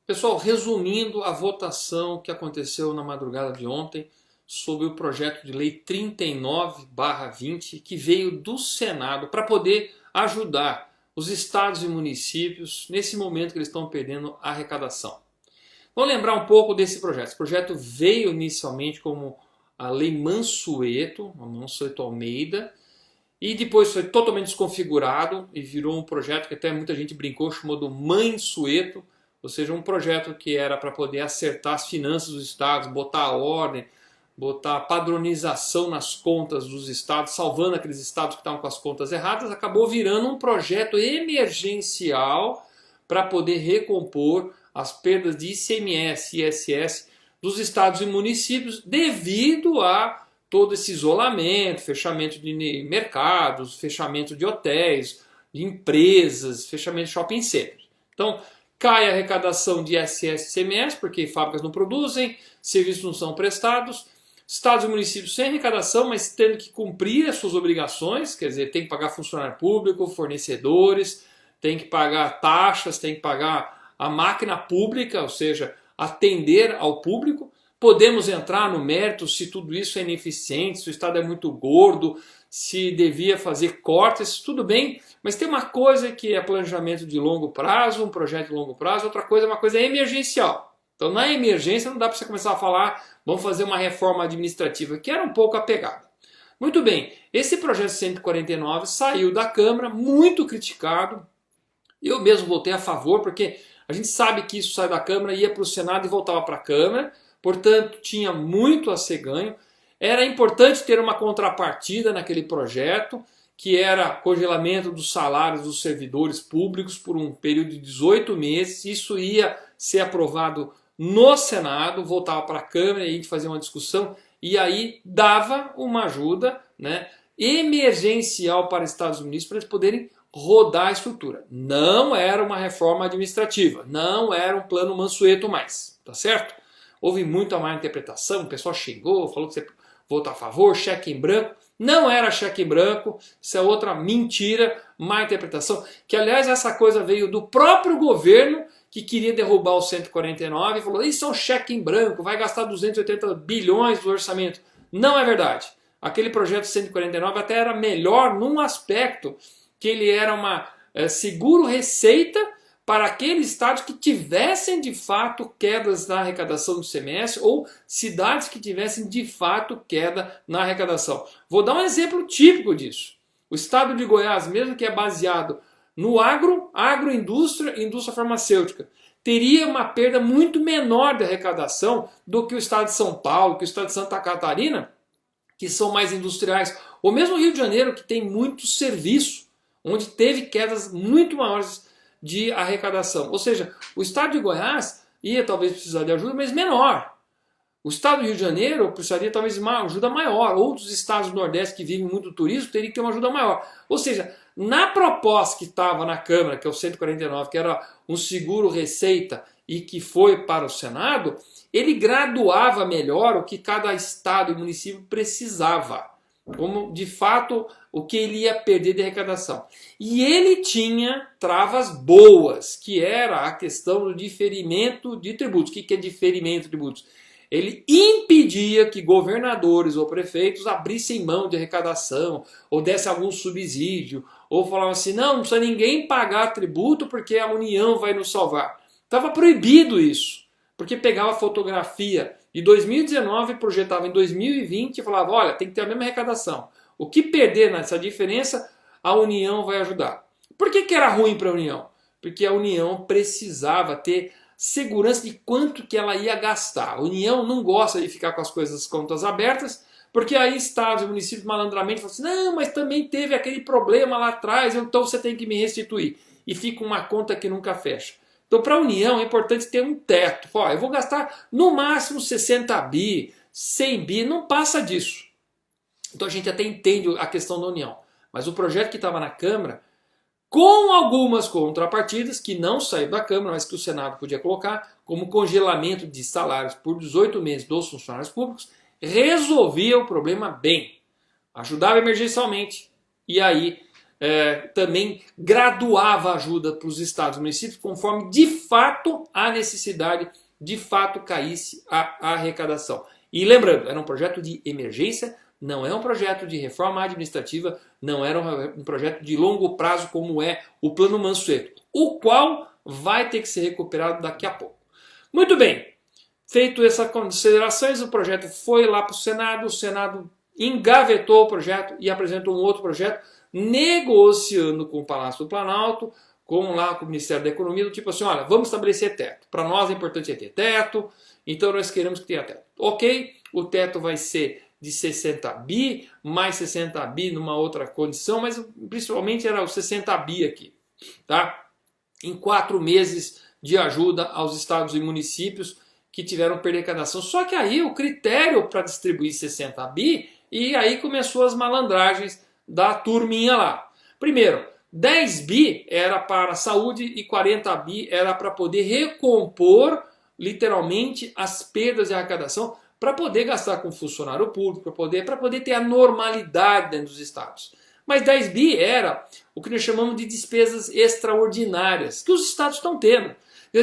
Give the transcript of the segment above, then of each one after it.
Pessoal, resumindo a votação que aconteceu na madrugada de ontem sobre o projeto de lei 39/20, que veio do Senado para poder ajudar os estados e municípios nesse momento que eles estão perdendo a arrecadação. Vamos lembrar um pouco desse projeto. Esse projeto veio inicialmente como a Lei Mansueto, a Mansueto Almeida, e depois foi totalmente desconfigurado e virou um projeto que até muita gente brincou, chamou do Mansueto, ou seja, um projeto que era para poder acertar as finanças dos estados, botar a ordem, botar padronização nas contas dos estados, salvando aqueles estados que estavam com as contas erradas, acabou virando um projeto emergencial para poder recompor as perdas de ICMS e ISS dos estados e municípios devido a todo esse isolamento, fechamento de mercados, fechamento de hotéis, de empresas, fechamento de shopping centers. Então, cai a arrecadação de ISS e ICMS, porque fábricas não produzem, serviços não são prestados, estados e municípios sem arrecadação, mas tendo que cumprir as suas obrigações, quer dizer, tem que pagar funcionário público, fornecedores, tem que pagar taxas, tem que pagar a máquina pública, ou seja, atender ao público. Podemos entrar no mérito se tudo isso é ineficiente, se o Estado é muito gordo, se devia fazer cortes, tudo bem, mas tem uma coisa que é planejamento de longo prazo, um projeto de longo prazo, outra coisa é uma coisa emergencial. Então na emergência não dá para você começar a falar, vamos fazer uma reforma administrativa, que era um pouco a pegada. Muito bem, esse projeto 149 saiu da Câmara, muito criticado, eu mesmo votei a favor, porque a gente sabe que isso sai da Câmara, ia para o Senado e voltava para a Câmara, portanto tinha muito a ser ganho. Era importante ter uma contrapartida naquele projeto, que era congelamento dos salários dos servidores públicos por um período de 18 meses. Isso ia ser aprovado no Senado, voltava para a Câmara e a gente fazia uma discussão e aí dava uma ajuda, né, emergencial para estados e municípios para eles poderem rodar a estrutura. Não era uma reforma administrativa, não era um plano Mansueto mais, tá certo? Houve muita má interpretação, o pessoal xingou, falou que você votou a favor, cheque em branco. Não era cheque em branco, isso é outra mentira, má interpretação. Que aliás essa coisa veio do próprio governo que queria derrubar o 149 e falou, isso é um cheque em branco, vai gastar 280 bilhões do orçamento. Não é verdade. Aquele projeto 149 até era melhor num aspecto, que ele era uma seguro-receita para aqueles estados que tivessem de fato quedas na arrecadação do ICMS ou cidades que tivessem de fato queda na arrecadação. Vou dar um exemplo típico disso. O estado de Goiás, mesmo que é baseado no agroindústria e indústria farmacêutica, teria uma perda muito menor de arrecadação do que o estado de São Paulo, que o estado de Santa Catarina, que são mais industriais, ou mesmo o Rio de Janeiro, que tem muito serviço, onde teve quedas muito maiores de arrecadação. Ou seja, o estado de Goiás ia talvez precisar de ajuda, mas menor. O estado do Rio de Janeiro precisaria talvez de uma ajuda maior. Outros estados do Nordeste que vivem muito turismo teriam que ter uma ajuda maior. Ou seja, na proposta que estava na Câmara, que é o 149, que era um seguro-receita e que foi para o Senado, ele graduava melhor o que cada estado e município precisava, como de fato o que ele ia perder de arrecadação. E ele tinha travas boas, que era a questão do diferimento de tributos. O que é diferimento de tributos? Ele impedia que governadores ou prefeitos abrissem mão de arrecadação, ou desse algum subsídio, ou falavam assim, não precisa ninguém pagar tributo porque a União vai nos salvar. Estava proibido isso, porque pegava fotografia de 2019, projetava em 2020 e falava, olha, tem que ter a mesma arrecadação. O que perder nessa diferença, a União vai ajudar. Por que era ruim para a União? Porque a União precisava ter segurança de quanto que ela ia gastar. A União não gosta de ficar com as coisas, as contas abertas, porque aí estados e municípios malandramente falam assim, não, mas também teve aquele problema lá atrás, então você tem que me restituir. E fica uma conta que nunca fecha. Então, para a União é importante ter um teto. Ó, eu vou gastar no máximo 60 bi, 100 bi, não passa disso. Então a gente até entende a questão da União. Mas o projeto que estava na Câmara, com algumas contrapartidas, que não saiu da Câmara, mas que o Senado podia colocar, como congelamento de salários por 18 meses dos funcionários públicos, resolvia o problema bem. Ajudava emergencialmente. E aí também graduava a ajuda para os estados e municípios conforme de fato a necessidade, de fato caísse a arrecadação. E lembrando, era um projeto de emergência, não é um projeto de reforma administrativa, não era um projeto de longo prazo como é o Plano Mansueto, o qual vai ter que ser recuperado daqui a pouco. Muito bem, feito essas considerações, o projeto foi lá para o Senado engavetou o projeto e apresentou um outro projeto, negociando com o Palácio do Planalto, com o Ministério da Economia, do tipo assim, olha, vamos estabelecer teto. Para nós é importante ter teto, então nós queremos que tenha teto. Ok, o teto vai ser de 60 bi, mais 60 bi numa outra condição, mas principalmente era os 60 bi aqui, tá? Em 4 meses de ajuda aos estados e municípios que tiveram perda de arrecadação. Só que aí o critério para distribuir 60 bi, e aí começou as malandragens da turminha lá. Primeiro, 10 bi era para saúde e 40 bi era para poder recompor literalmente as perdas de arrecadação, para poder gastar com funcionário público, para poder ter a normalidade dentro dos estados. Mas 10 bi era o que nós chamamos de despesas extraordinárias, que os estados estão tendo.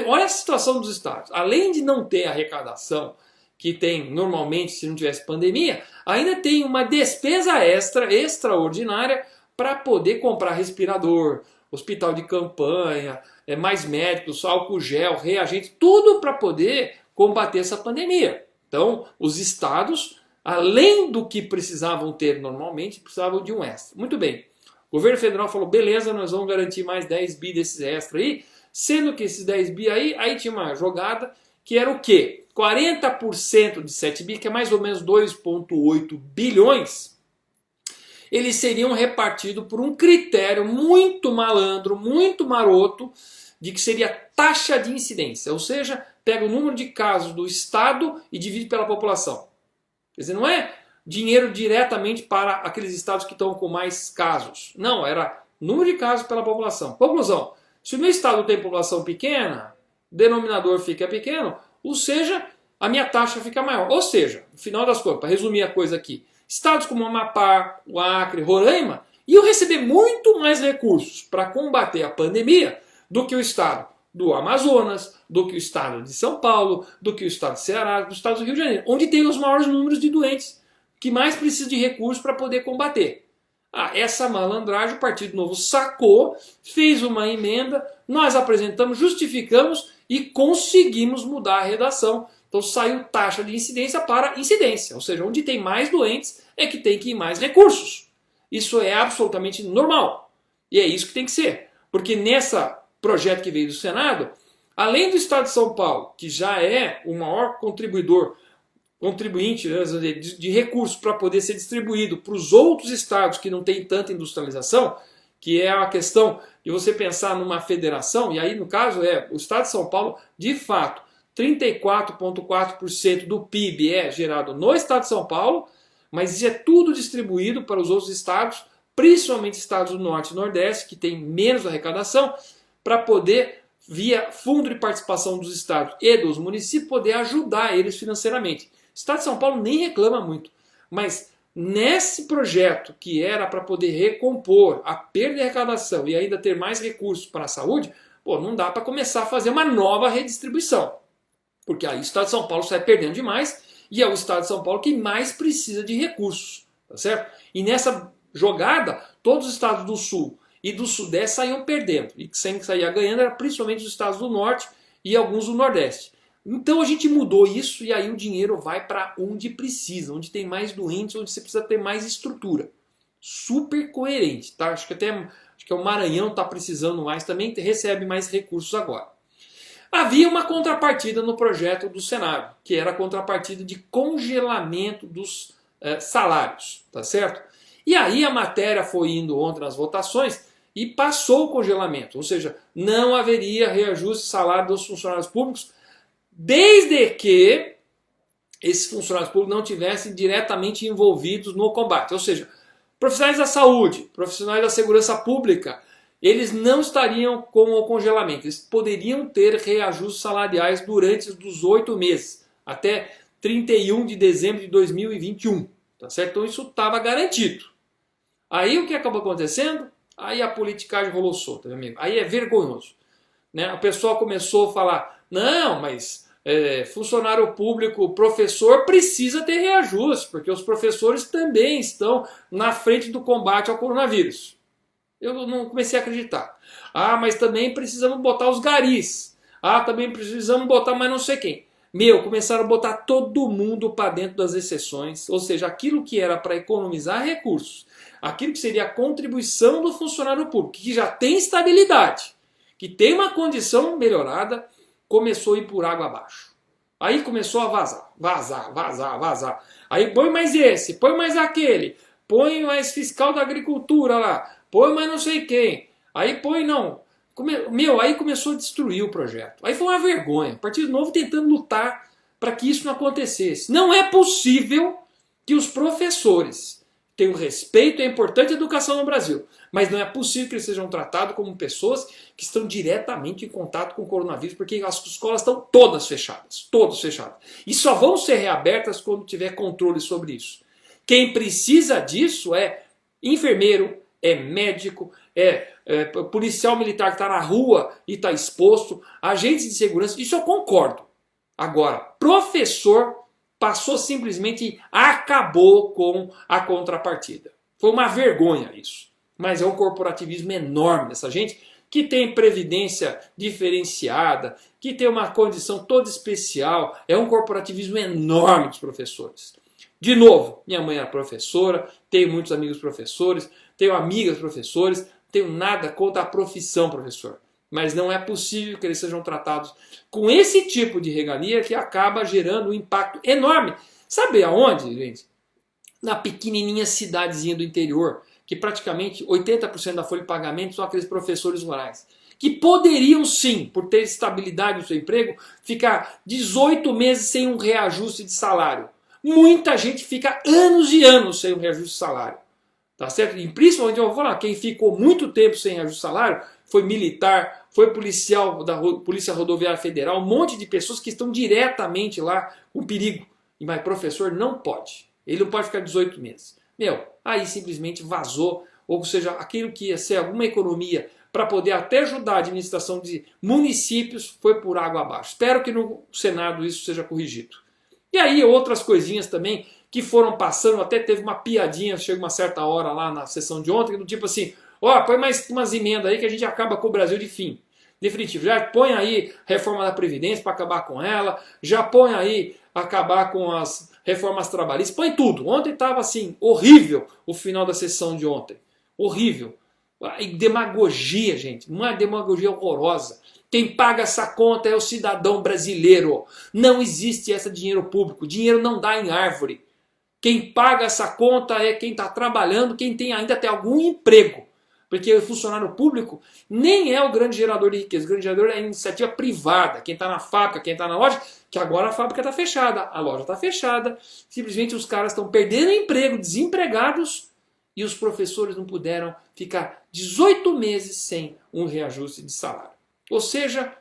Olha a situação dos estados. Além de não ter arrecadação, que tem normalmente se não tivesse pandemia, ainda tem uma despesa extraordinária para poder comprar respirador, hospital de campanha, mais médicos, álcool gel, reagente, tudo para poder combater essa pandemia. Então, os estados, além do que precisavam ter normalmente, precisavam de um extra. Muito bem. O governo federal falou, beleza, nós vamos garantir mais 10 bi desses extras aí, sendo que esses 10 bi aí tinha uma jogada que era o quê? 40% de 7 bi, que é mais ou menos 2,8 bilhões, eles seriam repartidos por um critério muito malandro, muito maroto, de que seria taxa de incidência, ou seja, pega o número de casos do estado e divide pela população. Quer dizer, não é dinheiro diretamente para aqueles estados que estão com mais casos. Não, era número de casos pela população. Conclusão, se o meu estado tem população pequena, o denominador fica pequeno, ou seja, a minha taxa fica maior. Ou seja, no final das contas, para resumir a coisa aqui, estados como Amapá, o Acre, Roraima, iam receber muito mais recursos para combater a pandemia do que o estado do Amazonas, do que o estado de São Paulo, do que o estado de Ceará, do estado do Rio de Janeiro, onde tem os maiores números de doentes, que mais precisa de recursos para poder combater. Essa malandragem o Partido Novo sacou, fez uma emenda, nós apresentamos, justificamos e conseguimos mudar a redação. Então saiu taxa de incidência para incidência, ou seja, onde tem mais doentes é que tem que ir mais recursos. Isso é absolutamente normal e é isso que tem que ser, porque nessa projeto que veio do Senado, além do Estado de São Paulo, que já é o maior contribuinte de recursos para poder ser distribuído para os outros estados que não têm tanta industrialização, que é a questão de você pensar numa federação, e aí no caso o Estado de São Paulo, de fato, 34,4% do PIB é gerado no Estado de São Paulo, mas isso é tudo distribuído para os outros estados, principalmente estados do Norte e Nordeste, que têm menos arrecadação, para poder, via fundo de participação dos estados e dos municípios, poder ajudar eles financeiramente. O Estado de São Paulo nem reclama muito, mas nesse projeto que era para poder recompor a perda de arrecadação e ainda ter mais recursos para a saúde, não dá para começar a fazer uma nova redistribuição, porque aí o Estado de São Paulo sai perdendo demais e é o Estado de São Paulo que mais precisa de recursos, tá certo? E nessa jogada, todos os estados do Sul e do Sudeste saíam perdendo. E quem saía ganhando era principalmente os estados do Norte e alguns do Nordeste. Então a gente mudou isso e aí o dinheiro vai para onde precisa, onde tem mais doentes, onde você precisa ter mais estrutura. Super coerente, tá? Acho que o Maranhão está precisando mais, também recebe mais recursos agora. Havia uma contrapartida no projeto do Senado, que era a contrapartida de congelamento dos salários, tá certo? E aí a matéria foi indo ontem nas votações e passou o congelamento, ou seja, não haveria reajuste de salário dos funcionários públicos, desde que esses funcionários públicos não tivessem diretamente envolvidos no combate. Ou seja, profissionais da saúde, profissionais da segurança pública, eles não estariam com o congelamento. Eles poderiam ter reajustes salariais durante os 8 meses, até 31 de dezembro de 2021. Tá certo? Então isso estava garantido. Aí o que acabou acontecendo? Aí a politicagem rolou solta, meu amigo. Aí é vergonhoso. Né? O pessoal começou a falar, não, mas funcionário público, professor precisa ter reajuste, porque os professores também estão na frente do combate ao coronavírus. Eu não comecei a acreditar. Ah, mas também precisamos botar os garis. Ah, também precisamos botar mais não sei quem. Começaram a botar todo mundo para dentro das exceções, ou seja, aquilo que era para economizar recursos, aquilo que seria a contribuição do funcionário público, que já tem estabilidade, que tem uma condição melhorada, começou a ir por água abaixo. Aí começou a vazar. Aí põe mais esse, põe mais aquele, põe mais fiscal da agricultura lá, põe mais não sei quem. Aí põe não. Aí começou a destruir o projeto. Aí foi uma vergonha. O Partido Novo tentando lutar para que isso não acontecesse. Não é possível que os professores tenham respeito à importante educação no Brasil, mas não é possível que eles sejam tratados como pessoas que estão diretamente em contato com o coronavírus, porque as escolas estão todas fechadas. Todas fechadas. E só vão ser reabertas quando tiver controle sobre isso. Quem precisa disso é enfermeiro, é médico, policial militar que está na rua e está exposto, agentes de segurança, isso eu concordo. Agora, professor passou simplesmente e acabou com a contrapartida. Foi uma vergonha isso. Mas é um corporativismo enorme dessa gente que tem previdência diferenciada, que tem uma condição toda especial. É um corporativismo enorme dos professores. De novo, minha mãe era professora, tenho muitos amigos professores, tenho amigas professores, tenho nada contra a profissão professor. Mas não é possível que eles sejam tratados com esse tipo de regalia que acaba gerando um impacto enorme. Sabe aonde, gente? Na pequenininha cidadezinha do interior, que praticamente 80% da folha de pagamento são aqueles professores rurais, que poderiam sim, por ter estabilidade no seu emprego, ficar 18 meses sem um reajuste de salário. Muita gente fica anos e anos sem um reajuste de salário. Tá certo? E principalmente, eu vou falar, quem ficou muito tempo sem reajuste de salário foi militar, foi policial da Polícia Rodoviária Federal, um monte de pessoas que estão diretamente lá com perigo. Mas professor não pode. Ele não pode ficar 18 meses. Aí simplesmente vazou, ou seja, aquilo que ia ser alguma economia para poder até ajudar a administração de municípios foi por água abaixo. Espero que no Senado isso seja corrigido. E aí outras coisinhas também que foram passando, até teve uma piadinha, chega uma certa hora lá na sessão de ontem, do tipo assim, põe mais umas emendas aí que a gente acaba com o Brasil de fim. Definitivo. Já põe aí reforma da Previdência para acabar com ela, já põe aí acabar com as reformas trabalhistas, põe tudo. Ontem estava assim, horrível o final da sessão de ontem. Horrível. E demagogia, gente, uma demagogia horrorosa. Quem paga essa conta é o cidadão brasileiro. Não existe esse dinheiro público. Dinheiro não dá em árvore. Quem paga essa conta é quem está trabalhando, quem tem ainda tem algum emprego. Porque o funcionário público nem é o grande gerador de riqueza. O grande gerador é a iniciativa privada. Quem está na fábrica, quem está na loja, que agora a fábrica está fechada, a loja está fechada. Simplesmente os caras estão perdendo emprego, desempregados, e os professores não puderam ficar 18 meses sem um reajuste de salário. Ou seja,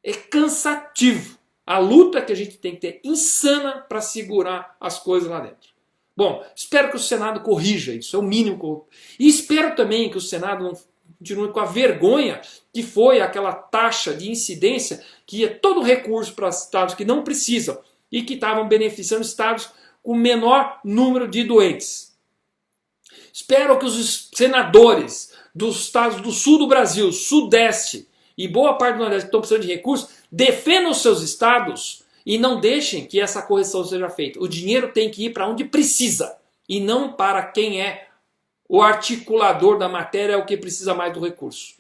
é cansativo. A luta que a gente tem que ter insana para segurar as coisas lá dentro. Bom, espero que o Senado corrija isso, é o mínimo. E espero também que o Senado não continue com a vergonha que foi aquela taxa de incidência que ia todo o recurso para estados que não precisam e que estavam beneficiando estados com menor número de doentes. Espero que os senadores dos estados do sul do Brasil, sudeste e boa parte do nordeste que estão precisando de recursos, defendam os seus estados e não deixem que essa correção seja feita. O dinheiro tem que ir para onde precisa e não para quem é o articulador da matéria, é o que precisa mais do recurso.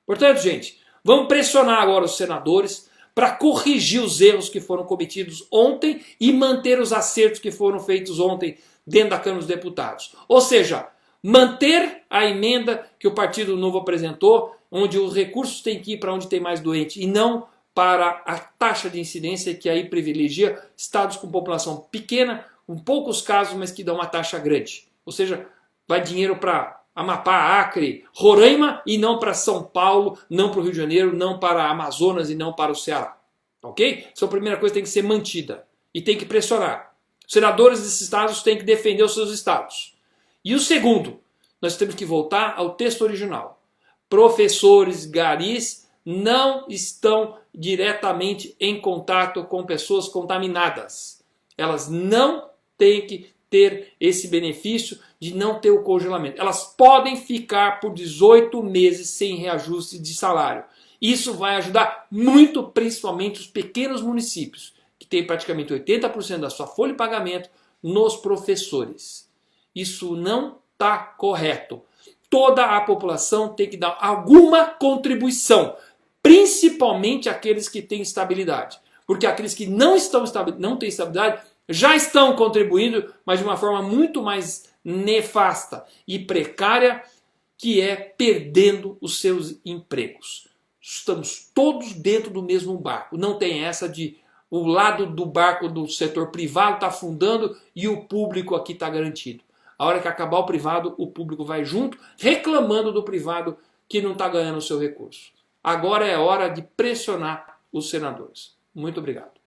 Portanto, gente, vamos pressionar agora os senadores para corrigir os erros que foram cometidos ontem e manter os acertos que foram feitos ontem dentro da Câmara dos Deputados. Ou seja, manter a emenda que o Partido Novo apresentou, onde os recursos têm que ir para onde tem mais doente e não para a taxa de incidência que aí privilegia estados com população pequena, com poucos casos, mas que dão uma taxa grande. Ou seja, vai dinheiro para Amapá, Acre, Roraima e não para São Paulo, não para o Rio de Janeiro, não para Amazonas e não para o Ceará. Ok? Essa é a primeira coisa que tem que ser mantida e tem que pressionar. Os senadores desses estados têm que defender os seus estados. E o segundo, nós temos que voltar ao texto original. Professores, garis não estão diretamente em contato com pessoas contaminadas. Elas não têm que ter esse benefício de não ter o congelamento. Elas podem ficar por 18 meses sem reajuste de salário. Isso vai ajudar muito, principalmente os pequenos municípios, que têm praticamente 80% da sua folha de pagamento nos professores. Isso não está correto. Toda a população tem que dar alguma contribuição, principalmente aqueles que têm estabilidade. Porque aqueles que não têm estabilidade já estão contribuindo, mas de uma forma muito mais nefasta e precária, que é perdendo os seus empregos. Estamos todos dentro do mesmo barco. Não tem essa de o lado do barco do setor privado está afundando e o público aqui está garantido. A hora que acabar o privado, o público vai junto, reclamando do privado que não está ganhando o seu recurso. Agora é hora de pressionar os senadores. Muito obrigado.